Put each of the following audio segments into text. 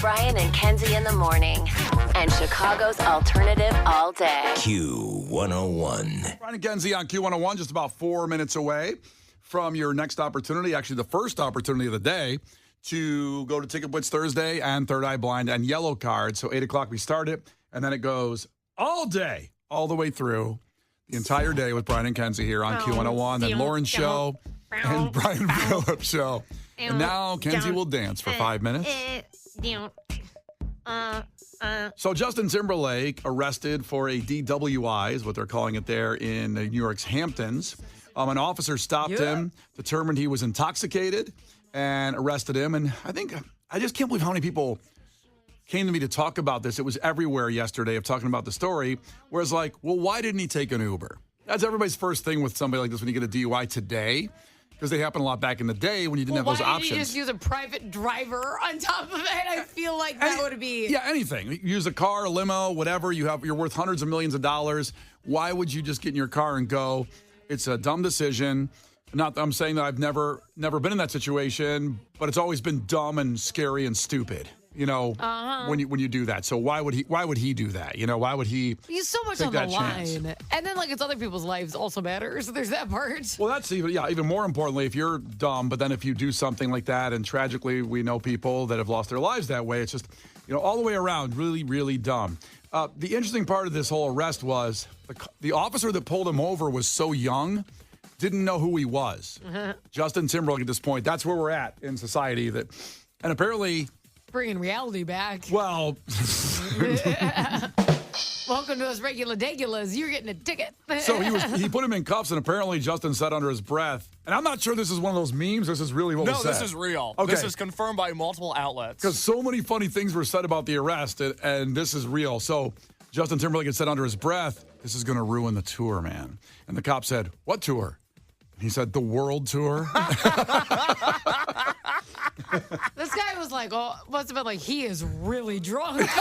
Brian and Kenzie in the morning. And Chicago's alternative all day. Q101. Brian and Kenzie on Q101, just about 4 minutes away from your next opportunity, actually the first opportunity of the day, to go to Ticket Blitz Thursday and Third Eye Blind and Yellow Card. So 8 o'clock we start it, and then it goes all day, all the way through the entire day with Brian and Kenzie here on Q101, then Lauren's show and Brian Phillips' show. And now Kenzie will dance for 5 minutes. So Justin Timberlake arrested for a DWI, is what they're calling it there in New York's Hamptons. An officer stopped him, determined he was intoxicated, and arrested him. And I just can't believe how many people came to me to talk about this. It was everywhere yesterday of talking about the story, where it's like, well, why didn't he take an Uber? That's everybody's first thing with somebody like this when you get a DUI today, because they happen a lot back in the day when you didn't have those options. Why didn't you just use a private driver on top of it? I feel like that would be... Yeah, anything. Use a car, a limo, whatever. You're worth hundreds of millions of dollars. Why would you just get in your car and go? It's a dumb decision. Not that I'm saying that I've never been in that situation, but it's always been dumb and scary and stupid. You know, when you do that. So why would he do that? You know, why would he? He's so much on the line, and then it's other people's lives also matters. So there's that part. Well, that's even more importantly, if you're dumb, but then if you do something like that, and tragically we know people that have lost their lives that way. It's just all the way around really, really dumb. The interesting part of this whole arrest was the officer that pulled him over was so young, didn't know who he was. Justin Timberlake at this point. That's where we're at in society. And apparently. Bringing reality back. Well, welcome to us regular degulas. You're getting a ticket. So he put him in cuffs, and apparently Justin said under his breath, and I'm not sure this is one of those memes. This is really what was said. No, this is real. Okay. This is confirmed by multiple outlets. Because so many funny things were said about the arrest, and this is real. So Justin Timberlake had said under his breath, "This is going to ruin the tour, man." And the cop said, "What tour?" He said, "The world tour." This guy was like, must have been like, he is really drunk. He was.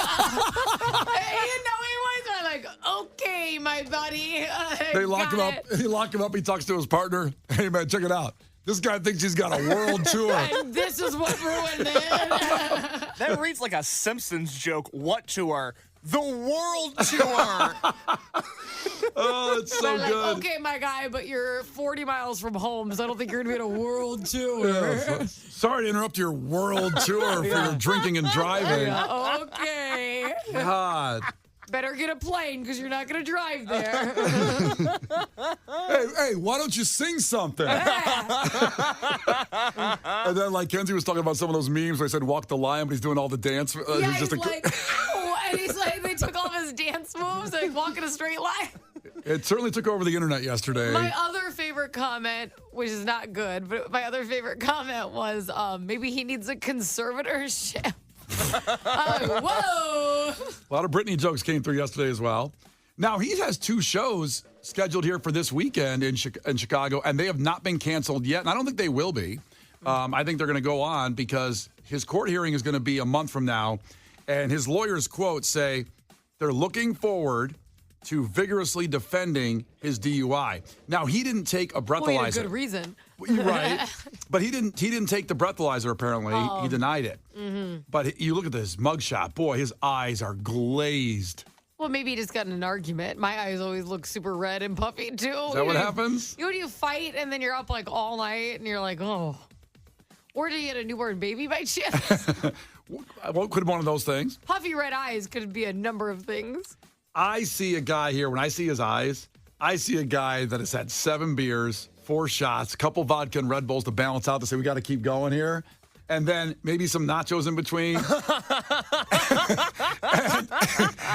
I'm like, okay, my buddy. They lock him up. He locked him up. He talks to his partner. "Hey, man, check it out. This guy thinks he's got a world tour." And this is what ruined it. That reads like a Simpsons joke. What tour? The world tour. Oh, it's so good. Okay, my guy, but you're 40 miles from home, so I don't think you're going to be on a world tour. Yeah, sorry to interrupt your world tour for your drinking and driving. Okay. God. Better get a plane because you're not going to drive there. Hey, why don't you sing something? And then, Kenzie was talking about some of those memes where he said, "Walk the line," but he's doing all the dance. He's like, ow, and he's like, they took all of his dance moves, walking a straight line. It certainly took over the internet yesterday. My other favorite comment, which is not good, but my other favorite comment was maybe he needs a conservatorship. Whoa! A lot of Britney jokes came through yesterday as well. Now, he has 2 shows scheduled here for this weekend in Chicago, and they have not been canceled yet, and I don't think they will be. I think they're going to go on because his court hearing is going to be a month from now, and his lawyers, quote, say they're looking forward to vigorously defending his DUI. Now, he didn't take a breathalyzer. Well, good reason. You're right. But he didn't take the breathalyzer, apparently. He denied it. Mm-hmm. But you look at this mugshot. Boy, his eyes are glazed. Well, maybe he just got in an argument. My eyes always look super red and puffy, too. Is that what happens? When you fight and then you're up all night and you're like, oh. Or did he get a newborn baby by chance? What could be one of those things? Puffy red eyes could be a number of things. I see a guy here, when I see his eyes, I see a guy that has had 7 beers, 4 shots, a couple vodka and Red Bulls to balance out to say we got to keep going here. And then maybe some nachos in between.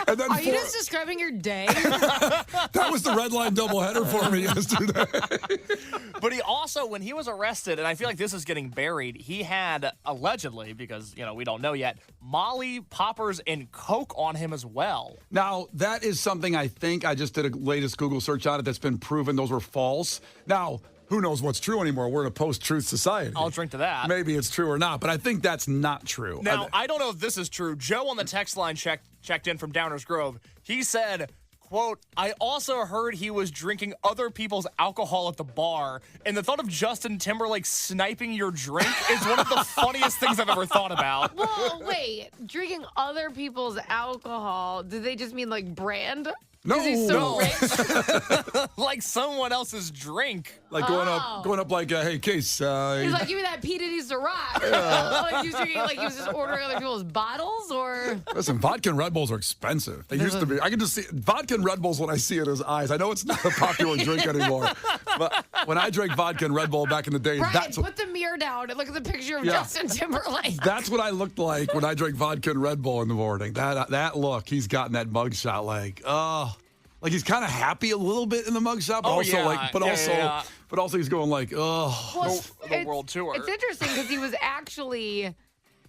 and then Are you just describing your day? That was the red line doubleheader for me yesterday. But he also, when he was arrested, and I feel like this is getting buried, he had allegedly, because, we don't know yet, Molly, poppers, and Coke on him as well. Now, that is something I think I just did a latest Google search on it that's been proven those were false. Now, who knows what's true anymore? We're in a post-truth society. I'll drink to that. Maybe it's true or not, but I think that's not true. Now, I don't know if this is true. Joe on the text line checked in from Downers Grove. He said, quote, I also heard he was drinking other people's alcohol at the bar, and the thought of Justin Timberlake sniping your drink is one of the funniest things I've ever thought about. Well, wait. Drinking other people's alcohol, do they just mean like brand? No, He's so rich. Like someone else's drink. Like going up like, hey, Case. He's like, give me that P. Diddy Ciroc. Like he was drinking, like he was just ordering other people's bottles, or. Listen, vodka and Red Bulls are expensive. They used to be. I can just see vodka and Red Bulls when I see it in his eyes. I know it's not a popular drink anymore, but when I drank vodka and Red Bull back in the day, Brian, that's put the mirror down and look at the picture of Justin Timberlake. That's what I looked like when I drank vodka and Red Bull in the morning. That look, he's gotten that mugshot like, like he's kind of happy a little bit in the mugshot, but but also he's going like, Well, the world tour. It's interesting because he was actually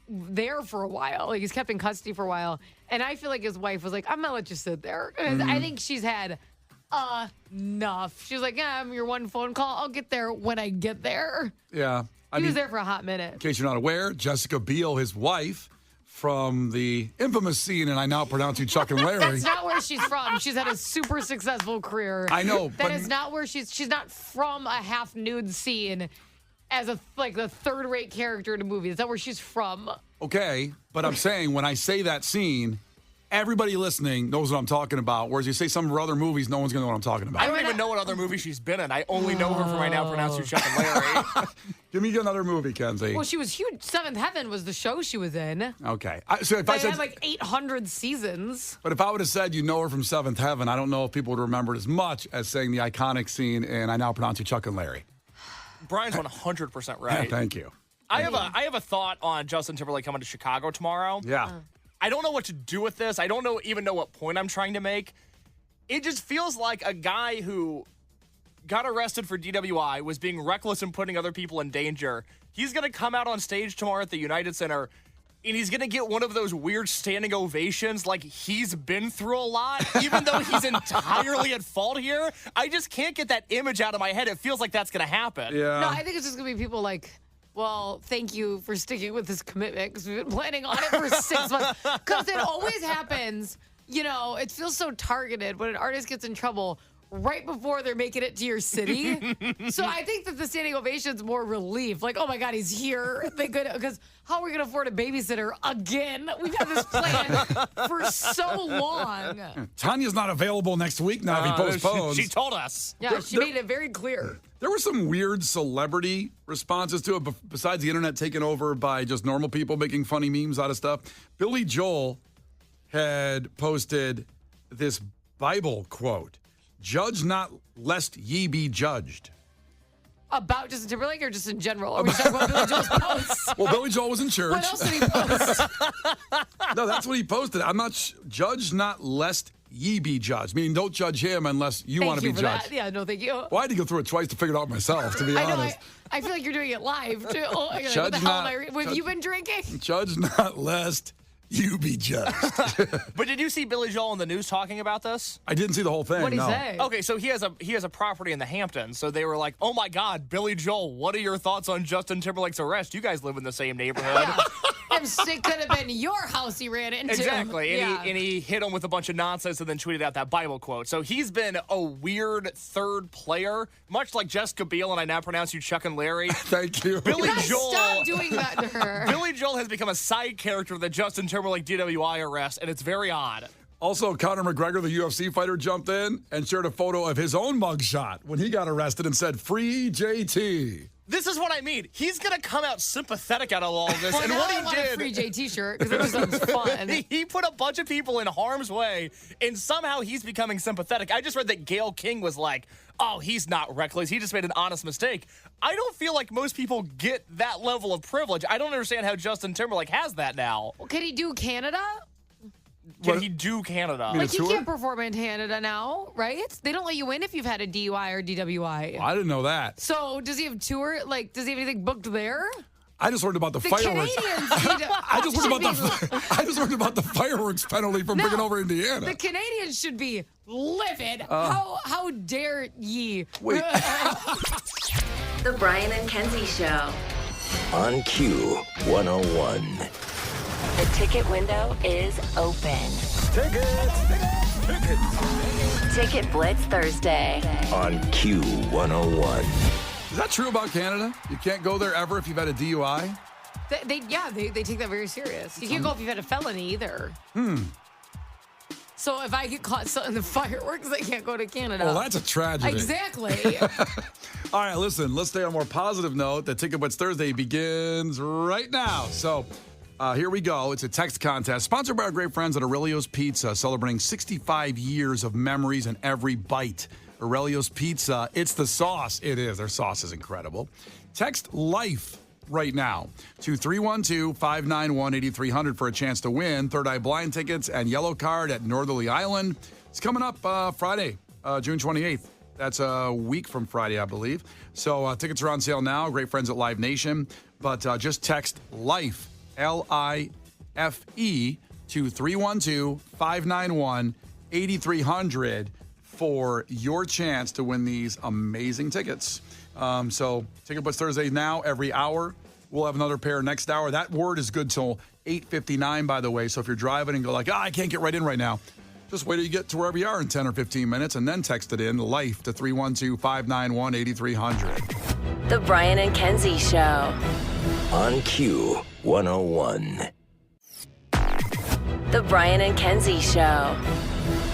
there for a while. Like he's kept in custody for a while, and I feel like his wife was like, "I'm gonna let you sit there." I think she's had enough. She was like, "Yeah, I'm your one phone call. I'll get there when I get there." Yeah, He was there for a hot minute. In case you're not aware, Jessica Biel, his wife, from the infamous scene, and I now pronounce you Chuck and Larry. That's not where she's from. She's had a super successful career. I know, That is not where she's not from a half nude scene as the third-rate character in a movie. Is that where she's from? Okay, but I'm saying when I say that scene, everybody listening knows what I'm talking about. Whereas you say some of her other movies, no one's going to know what I'm talking about. I don't even know what other movie she's been in. I only know her from I Now Pronounce You Chuck and Larry. Give me another movie, Kenzie. Well, she was huge. Seventh Heaven was the show she was in. Okay. So if They I said, had like 800 seasons. but if I would have said you know her from Seventh Heaven, I don't know if people would remember it as much as saying the iconic scene in I Now Pronounce You Chuck and Larry. Brian's 100% right. Thank you. I have a thought on Justin Timberlake coming to Chicago tomorrow. Yeah. I don't know what to do with this. I don't even know what point I'm trying to make. It just feels like a guy who got arrested for DWI, was being reckless and putting other people in danger. He's going to come out on stage tomorrow at the United Center, and he's going to get one of those weird standing ovations like he's been through a lot, even though he's entirely at fault here. I just can't get that image out of my head. It feels like that's going to happen. Yeah. No, I think it's just going to be people like, well, thank you for sticking with this commitment because we've been planning on it for 6 months. Because it always happens, it feels so targeted when an artist gets in trouble right before they're making it to your city. So I think that the standing ovation's more relief. Like, oh my God, he's here. Because how are we going to afford a babysitter again? We've had this plan for so long. Tanya's not available next week now if he postpones. She told us. Yeah, she made it very clear. There were some weird celebrity responses to it, besides the internet taken over by just normal people making funny memes out of stuff. Billy Joel had posted this Bible quote, "Judge not lest ye be judged." About Justin Timberlake or just in general? Are we talking about Billy Joel's posts? Well, Billy Joel was in church. What else did he post? No, that's what he posted. I'm not judge not lest ye be judged. Meaning don't judge him unless you want to be for judged. that. Yeah, no, thank you. Well, I had to go through it twice to figure it out myself, to be I know. honest. I feel like you're doing it live, too. Oh, what Judge the hell not- am I reading? Have judge- you been drinking? Judge not lest you be judged. But did you see Billy Joel in the news talking about this? I didn't see the whole thing. What'd he no. say? Okay, so he has a property in the Hamptons. So they were like, "Oh my God, Billy Joel, what are your thoughts on Justin Timberlake's arrest? You guys live in the same neighborhood." It could have been your house he ran into. Exactly. Yeah. And he hit him with a bunch of nonsense and then tweeted out that Bible quote. So he's been a weird third player, much like Jessica Biel, and I Now Pronounce You Chuck and Larry. Thank you. Billy Guys, Joel. stop doing that to her. Billy Joel has become a side character of the Justin Timberlake DWI arrest, and it's very odd. Also, Conor McGregor, the UFC fighter, jumped in and shared a photo of his own mugshot when he got arrested and said, "Free JT." This is what I mean. He's going to come out sympathetic out of all of this. Well, and now what I he want did. a free JT shirt because it sounds fun. He put a bunch of people in harm's way, and somehow he's becoming sympathetic. I just read that Gayle King was like, "Oh, he's not reckless. He just made an honest mistake." I don't feel like most people get that level of privilege. I don't understand how Justin Timberlake has that now. Well, can he do Canada? Can he do Canada? Like, he tour? can't perform in Canada now, right? They don't let you in if you've had a DUI or DWI. I didn't know that. So does he have tour? Like, does he have anything booked there? I just learned about the, The fireworks. Canadians need to, I just learned about the fireworks penalty from bringing over Indiana. The Canadians should be livid. How dare ye? Wait. The Brian and Kenzie Show. On Q 101. The ticket window is open. Tickets! Ticket Blitz Thursday. On Q101. Is that true about Canada? You can't go there ever if you've had a DUI? They take that very serious. You can't go if you've had a felony either. So if I get caught in the fireworks, I can't go to Canada. Well, that's a tragedy. Exactly. All right, listen, let's stay on a more positive note. The Ticket Blitz Thursday begins right now. So here we go. It's a text contest sponsored by our great friends at Aurelio's Pizza, celebrating 65 years of memories in every bite. Aurelio's Pizza, it's the sauce. It is. Their sauce is incredible. Text LIFE right now to 312-591-8300 for a chance to win Third Eye Blind tickets and yellow card at Northerly Island. It's coming up Friday, June 28th. That's a week from Friday, I believe. So tickets are on sale now. Great friends at Live Nation. But just text LIFE, LIFE, to 312-591-8300 for your chance to win these amazing tickets. So Ticket Blitz Thursday now, every hour. We'll have another pair next hour. That word is good till 8:59, by the way. So if you're driving and go like, I can't get right in right now, just wait till you get to wherever you are in 10 or 15 minutes and then text it in, LIFE, to 312-591-8300. The Brian and Kenzie Show. On Q101. The Brian and Kenzie Show.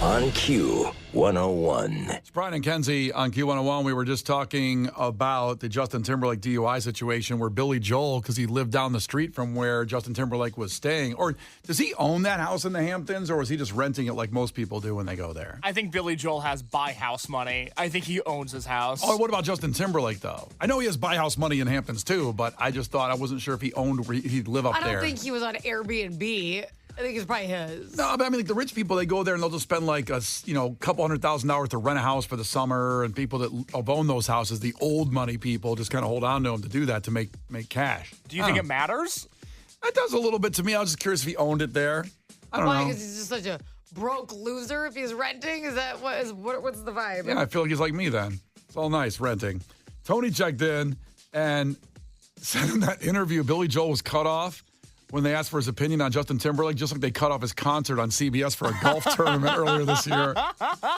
On Q101. It's Brian and Kenzie on Q101. We were just talking about the Justin Timberlake DUI situation where Billy Joel, because he lived down the street from where Justin Timberlake was staying, or does he own that house in the Hamptons, or is he just renting it like most people do when they go there? I think Billy Joel has buy house money. I think he owns his house. Oh, what about Justin Timberlake, though? I know he has buy house money in Hamptons, too, but I just thought I wasn't sure if he owned where he'd live up there. I don't think he was on Airbnb. I think it's probably his. No, but I mean, like the rich people, they go there and they'll just spend like couple $100,000 to rent a house for the summer, and people that own those houses, the old money people, just kind of hold on to them to do that to make cash. Do you think it matters? It does a little bit to me. I was just curious if he owned it there. I don't know. Because he's just such a broke loser if he's renting? Is that what's the vibe? Yeah, I feel like he's like me then. It's all nice renting. Tony checked in and said in that interview, Billy Joel was cut off when they asked for his opinion on Justin Timberlake, just like they cut off his concert on CBS for a golf tournament earlier this year.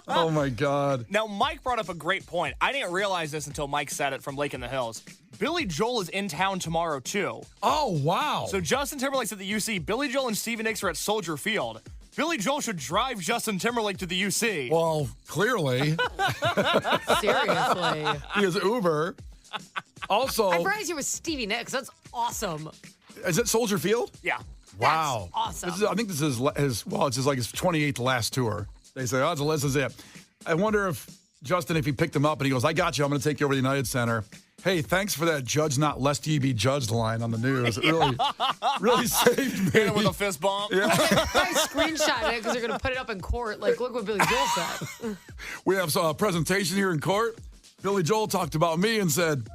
Oh, my God. Now, Mike brought up a great point. I didn't realize this until Mike said it from Lake in the Hills. Billy Joel is in town tomorrow, too. Oh, wow. So Justin Timberlake's at the UC. Billy Joel and Stevie Nicks are at Soldier Field. Billy Joel should drive Justin Timberlake to the UC. Well, clearly. Seriously. He is Uber. Also, I'm surprised you with Stevie Nicks. That's awesome. Is it Soldier Field? Yeah. Wow. That's awesome. I think this is his 28th last tour. They say, this is it. I wonder if Justin, if he picked him up and he goes, I got you, I'm going to take you over to the United Center. Hey, thanks for that judge not lest ye be judged line on the news. It really saved me. Hit him with a fist bump. Yeah. I screenshot it because they're going to put it up in court. Like, look what Billy Joel said. We have a presentation here in court. Billy Joel talked about me and said,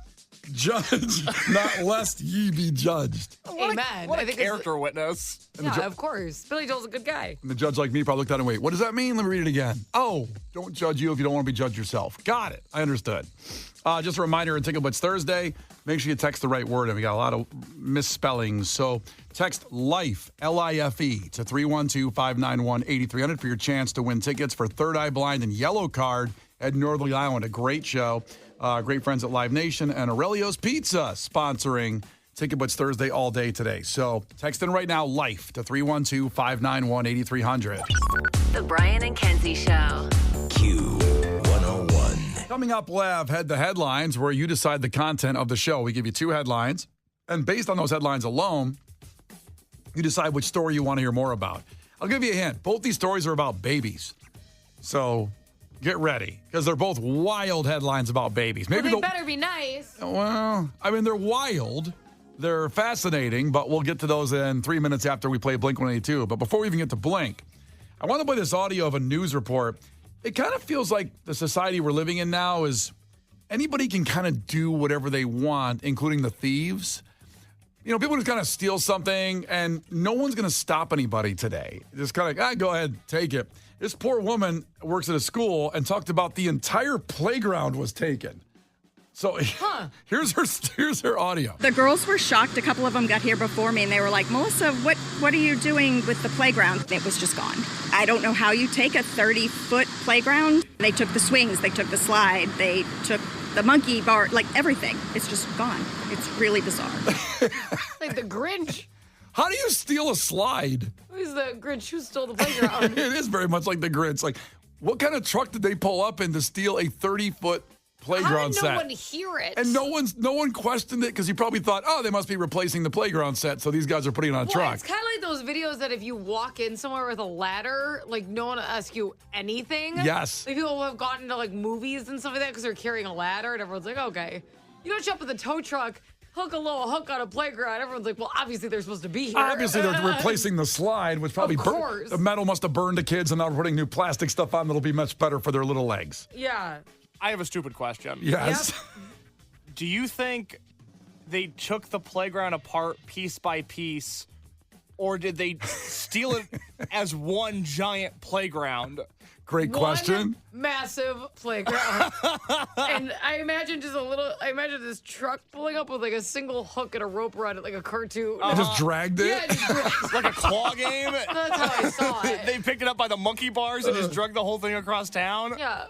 judge, not lest ye be judged. Amen. What I a think character witness. Yeah, of course. Billy Joel's a good guy. And the judge like me probably looked at it and wait, what does that mean? Let me read it again. Oh, don't judge you if you don't want to be judged yourself. Got it. I understood. Just a reminder, in Ticket Blitz Thursday, make sure you text the right word. And we got a lot of misspellings. So text LIFE, L-I-F-E, to 312-591-8300 for your chance to win tickets for Third Eye Blind and Yellow Card at Northerly Island. A great show. Great friends at Live Nation and Aurelio's Pizza sponsoring Ticket Blitz Thursday all day today. So text in right now, LIFE, to 312-591-8300. The Brian and Kenzie Show. Q101. Coming up, we'll have Head the Headlines, where you decide the content of the show. We give you 2 headlines, and based on those headlines alone, you decide which story you want to hear more about. I'll give you a hint. Both these stories are about babies. So get ready, because they're both wild headlines about babies. Maybe they better be nice. Well, I mean, they're wild. They're fascinating, but we'll get to those in 3 minutes after we play Blink-182. But before we even get to Blink, I want to play this audio of a news report. It kind of feels like the society we're living in now is anybody can kind of do whatever they want, including the thieves. You know, people just kind of steal something, and no one's going to stop anybody today. Just kind of, go ahead, take it. This poor woman works at a school and talked about the entire playground was taken. So here's her audio. The girls were shocked. A couple of them got here before me, and they were like, Melissa, what are you doing with the playground? It was just gone. I don't know how you take a 30-foot playground. They took the swings, they took the slide, they took the monkey bar, like everything. It's just gone. It's really bizarre. Like the Grinch. How do you steal a slide? Who's the Grinch who stole the playground? It is very much like the Grinch. Like, what kind of truck did they pull up in to steal a 30-foot playground set? How did no one hear it? And no one questioned it because he probably thought, oh, they must be replacing the playground set, so these guys are putting it on a truck. It's kind of like those videos that if you walk in somewhere with a ladder, like no one will ask you anything. Yes. Like people who have gotten into like movies and stuff like that because they're carrying a ladder and everyone's like, okay. You don't show up with a tow truck, hook a little hook on a playground. Everyone's like, well, obviously they're supposed to be here. Obviously, they're replacing the slide, which probably Of course. the metal must have burned the kids, and now we're putting new plastic stuff on that'll be much better for their little legs. Yeah. I have a stupid question. Yes. Do you think they took the playground apart piece by piece, or did they steal it as one giant playground? Great question. One massive playground. And I imagine this truck pulling up with like a single hook and a rope around it like a cartoon. I just dragged it. Yeah, just dragged. Like a claw game? That's how I saw it. They picked it up by the monkey bars and just drug the whole thing across town? Yeah.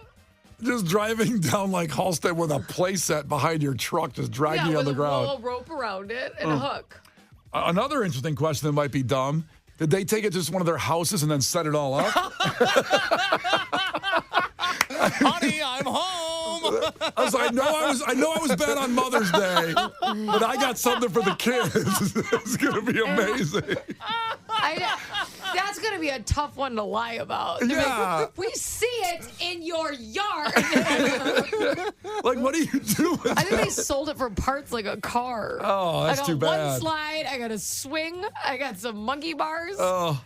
Just driving down like Halstead with a play set behind your truck, just dragging you on the ground. With a rope around it and a hook. Another interesting question that might be dumb. Did they take it to just one of their houses and then set it all up? Honey, I'm home. I was like, I know I was bad on Mother's Day, but I got something for the kids. It's gonna be amazing. That's going to be a tough one to lie about. They're Yeah. like, we see it in your yard. Like, what do you do with I think they that? sold it for parts like a car. Oh, that's too I got one bad. slide. I got a swing. I got some monkey bars.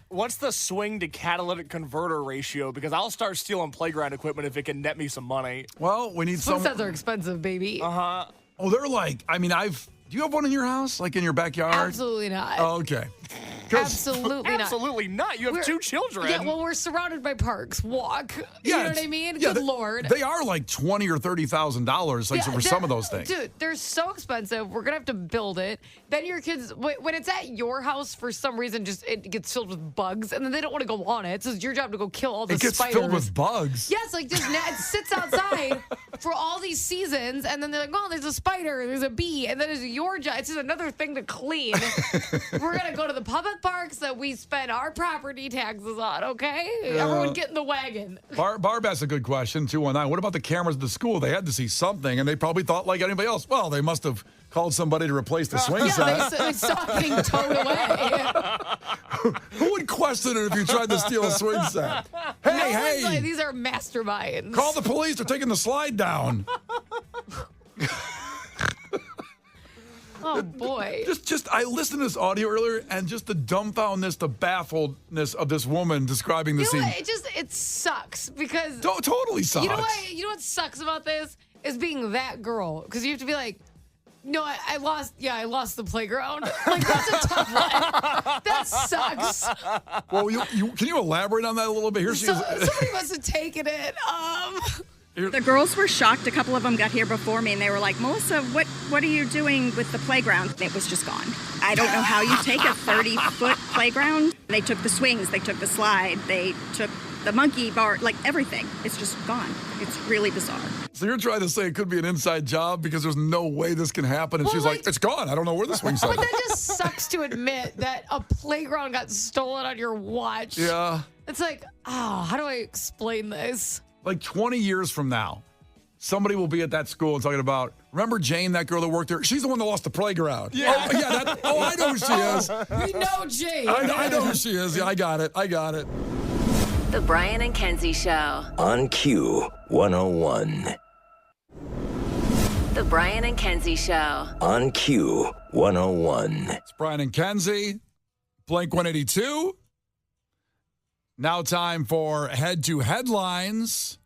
What's the swing to catalytic converter ratio? Because I'll start stealing playground equipment if it can net me some money. Well, we need Swing some. sets are expensive, baby. Uh-huh. Oh, they're like, I mean, do you have one in your house? Like in your backyard? Absolutely not. Oh, okay. 'Cause- Absolutely not. Absolutely not. You have two children. Yeah, well, we're surrounded by parks. Walk. You know what it's- I mean? yeah, Good Lord. They are like $20,000 or $30,000 like, Yeah, for some of those things. Dude, they're so expensive. We're going to have to build it. Then your kids, when it's at your house, for some reason, just it gets filled with bugs, and then they don't want to go on it. So it's your job to go kill all the It gets spiders. filled with bugs. Yes, like just it sits outside for all these seasons, and then they're like, oh, there's a spider, there's a bee, and then it's your job. It's just another thing to clean. We're going to go to the public parks that we spend our property taxes on, okay? Everyone get in the wagon. Barb asked a good question, 219. What about the cameras at the school? They had to see something, and they probably thought like anybody else. Well, they must have called somebody to replace the swing set. Yeah, they saw it being towed away. Who would question it if you tried to steal a swing set? Hey, No one's like, hey, these are masterminds. call the police. They're taking the slide down. Oh boy. Just I listened to this audio earlier, and just the dumbfoundedness, the baffledness of this woman describing the You know scene. what? It sucks because Totally sucks. you know what sucks about this is being that girl, because you have to be like, no, I lost the playground. Like, that's a tough one. That sucks. Well, can you elaborate on that a little bit? Here she is. Somebody must have taken it. The girls were shocked. A couple of them got here before me, and they were like, Melissa, what are you doing with the playground? It was just gone. I don't know how you take a 30-foot playground. They took the swings, they took the slide, they took the monkey bar, like everything. It's just gone. It's really bizarre. So you're trying to say it could be an inside job because there's no way this can happen, and Well, she's like, it's gone. I don't know where the swing set But is. that just sucks to admit that a playground got stolen on your watch. Yeah. It's like, how do I explain this? Like 20 years from now, somebody will be at that school and talking about, remember Jane, that girl that worked there? She's the one that lost the playground. Yeah. I know who she is. We know Jane. I know who she is. Yeah, I got it. The Brian and Kenzie Show. On Q 101. The Brian and Kenzie Show. On Q 101. It's Brian and Kenzie, Blink 182. Now time for Head to Headlines,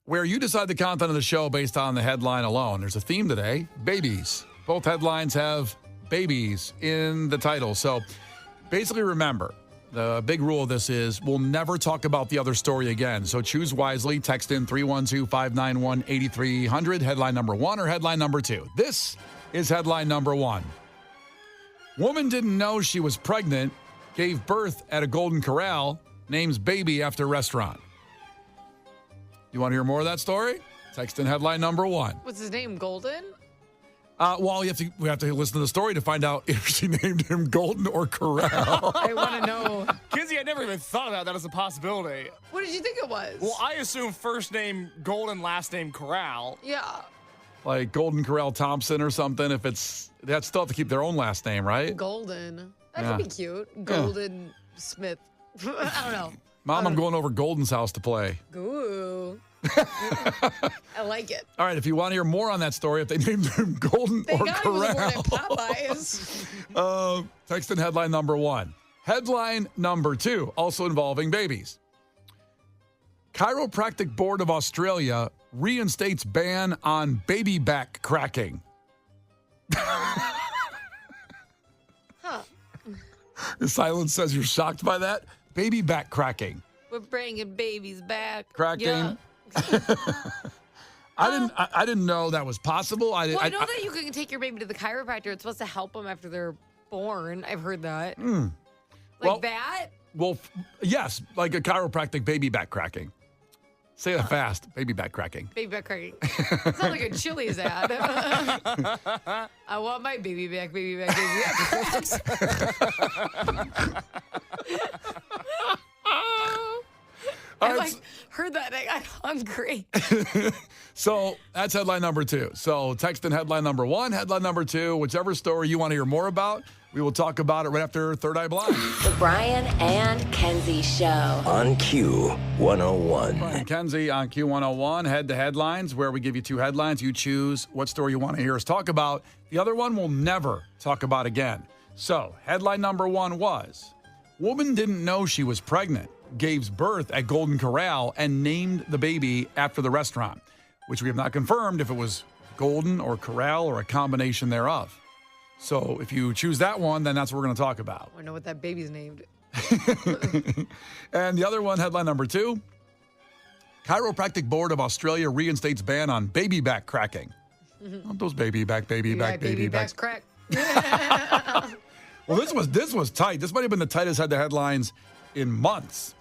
where you decide the content of the show based on the headline alone. There's a theme today, babies. Both headlines have babies in the title. So basically remember, the big rule of this is we'll never talk about the other story again. So choose wisely. Text in 312-591-8300, headline number 1 or headline number 2. This is headline number 1. Woman didn't know she was pregnant, gave birth at a Golden Corral, names baby after restaurant. You want to hear more of that story? Text in headline number 1. What's his name? Golden? Well, we have to listen to the story to find out if she named him Golden or Corral. I want to know. Kenzie, I never even thought about that as a possibility. What did you think it was? Well, I assume first name Golden, last name Corral. Yeah. Like Golden Corral Thompson or something. If it's, they have still have to keep their own last name, right? Golden. That Yeah. could be cute. Golden Smith. I don't know. Mom, I'm going over Golden's house to play. Ooh. I like it. All right, if you want to hear more on that story, if they named him Golden They or got him was born at Corral, Popeyes. text in headline number 1. Headline number 2, also involving babies. Chiropractic Board of Australia reinstates ban on baby back cracking. The silence says you're shocked by that. Baby back cracking. We're bringing babies back. Cracking. Yeah. I didn't know that was possible. Well, I know that you can take your baby to the chiropractor. It's supposed to help them after they're born. I've heard that. Like Well- that? Well, yes, like a chiropractic baby back cracking. Say that fast. Baby back cracking. Baby back cracking. Sounds like a Chili's ad. I want my baby back, baby back, baby back. I All right, heard that and I got hungry. so that's headline number 2. So text in headline number 1, headline number 2, whichever story you want to hear more about. We will talk about it right after Third Eye Blind. The Brian and Kenzie Show. On Q101. Brian and Kenzie on Q101. Head to headlines, where we give you 2 headlines. You choose what story you want to hear us talk about. The other one we'll never talk about again. So headline number 1 was, woman didn't know she was pregnant, gave birth at Golden Corral, and named the baby after the restaurant, which we have not confirmed if it was Golden or Corral or a combination thereof. So if you choose that one, then that's what we're going to talk about. I know what that baby's named. And the other one, headline number 2, Chiropractic Board of Australia reinstates ban on baby back cracking. Not those baby back backs crack. Well, this was tight. This might have been the tightest head to headlines in months.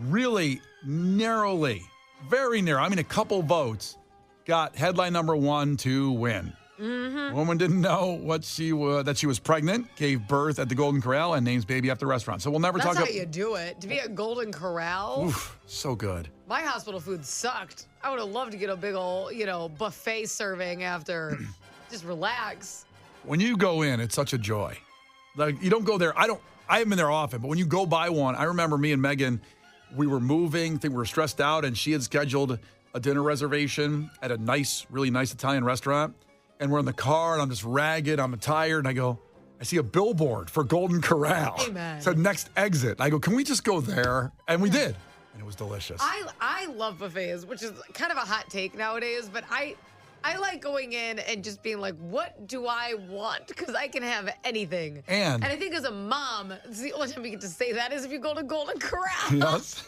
Really narrowly, very narrow. I mean, a couple votes got headline number 1 to win. Woman didn't know that she was pregnant, gave birth at the Golden Corral, and names baby after restaurant. So we'll never That's talk how about. you do it. To be at Golden Corral, Oof, so good. my hospital food sucked. I would have loved to get a big old, buffet serving after. Just relax. When you go in, it's such a joy. Like, you don't go there. I haven't been there often, but when you go by one, I remember me and Megan, we were moving, I think we were stressed out, and she had scheduled a dinner reservation at a really nice Italian restaurant. And we're in the car, and I'm just ragged, I'm tired, and I see a billboard for Golden Corral. Amen. It said next exit. I go, can we just go there? And we did. And it was delicious. I love buffets, which is kind of a hot take nowadays, but I like going in and just being like, what do I want? Because I can have anything. And I think as a mom, it's the only time you get to say that is if you go to Golden Corral. Yes.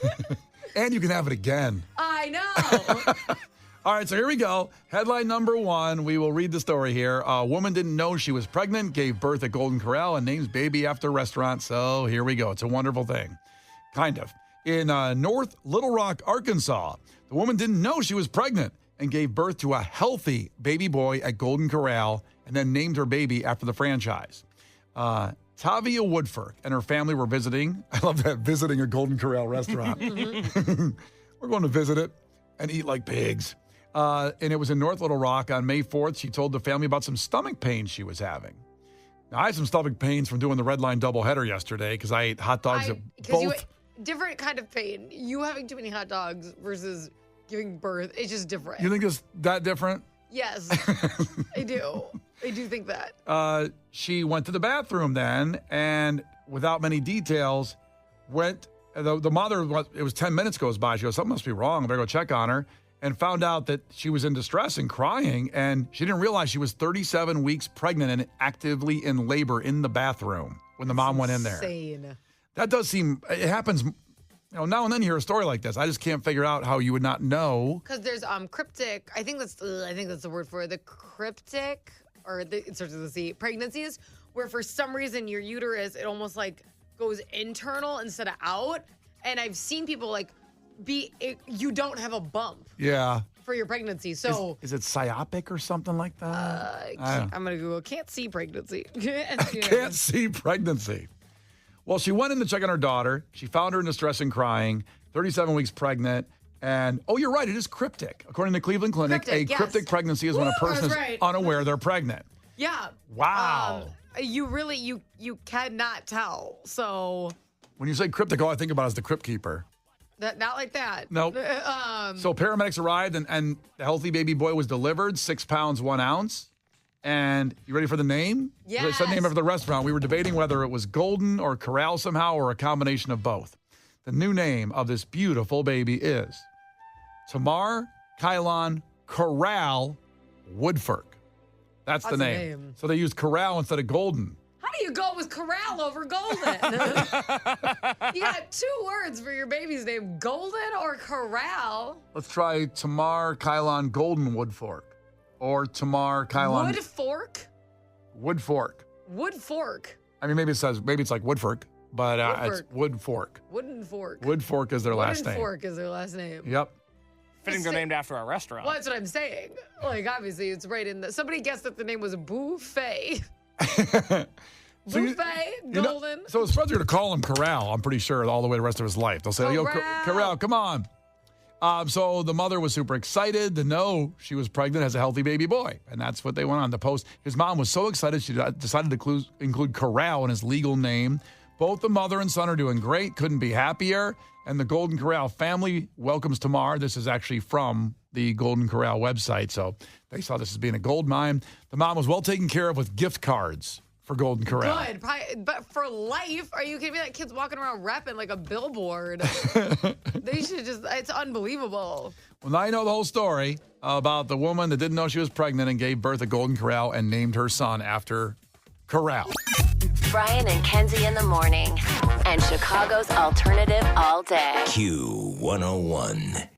And you can have it again. I know. All right, so here we go. Headline number 1. We will read the story here. A woman didn't know she was pregnant, gave birth at Golden Corral, and names baby after restaurant. So here we go. It's a wonderful thing. Kind of. In North Little Rock, Arkansas, the woman didn't know she was pregnant and gave birth to a healthy baby boy at Golden Corral and then named her baby after the franchise. Tavia Woodford and her family were visiting. I love that, visiting a Golden Corral restaurant. We're going to visit it and eat like pigs. And it was in North Little Rock on May 4th. She told the family about some stomach pains she was having. Now, I had some stomach pains from doing the Red Line doubleheader yesterday because I ate hot dogs at both. Different kind of pain. You having too many hot dogs versus giving birth, it's just different. You think it's that different? Yes, I do. I do think that. She went to the bathroom then, and without many details, the mother, it was 10 minutes goes by. She goes, something must be wrong. I better go check on her. And found out that she was in distress and crying, and she didn't realize she was 37 weeks pregnant and actively in labor in the bathroom when the mom went in there. Insane. That does seem, it happens, now and then you hear a story like this. I just can't figure out how you would not know. Because there's cryptic, I think that's the word for it, the cryptic, it starts with a C, pregnancies, where for some reason your uterus, it almost like goes internal instead of out. And I've seen people like you don't have a bump Yeah. for your pregnancy. So Is it cyopic or something like that? I'm going to Google can't see pregnancy. And see Can't see pregnancy. Well, she went in to check on her daughter. She found her in distress and crying, 37 weeks pregnant. And, you're right. It is cryptic. According to the Cleveland Clinic, Cryptic, yes. cryptic pregnancy is when a person is right. unaware they're pregnant. Yeah. Wow. You really, you cannot tell. So. When you say cryptic, all I think about is the Crypt Keeper. Not like that. Nope. So paramedics arrived, and the healthy baby boy was delivered, 6 pounds, 1 ounce. And you ready for the name? Yes. It's the name of the restaurant. We were debating whether it was Golden or Corral somehow or a combination of both. The new name of this beautiful baby is Tamar Kylon Corral Woodfork. That's the name. So they used Corral instead of Golden. How do you go with Corral over Golden? You got 2 words for your baby's name, Golden or Corral. Let's try Tamar Kylon Golden Woodfork. Or Tamar Kylon... Woodfork? Woodfork. Woodfork. I mean, maybe it's like Woodfork, but it's Woodfork. Wooden fork. Woodfork is their last name. Woodfork is their last name. Yep. Fitting they're named after a restaurant. Well, that's what I'm saying. Like, obviously, it's right in the... Somebody guessed that the name was Buffet. Buffet, Golden. So his friends are going to call him Corral, I'm pretty sure, all the way the rest of his life. They'll say, yo, Corral, come on. So the mother was super excited to know she was pregnant as a healthy baby boy. And that's what they went on to post. His mom was so excited she decided to include Corral in his legal name. Both the mother and son are doing great. Couldn't be happier. And the Golden Corral family welcomes Tamar. This is actually from the Golden Corral website. So they saw this as being a gold mine. The mom was well taken care of with gift cards for Golden Corral. Good. But for life, are you kidding me? That kid's walking around rapping like a billboard. They should just, it's unbelievable. Well, now you know the whole story about the woman that didn't know she was pregnant and gave birth at Golden Corral and named her son after Corral. Brian and Kenzie in the morning. And Chicago's alternative all day. Q101.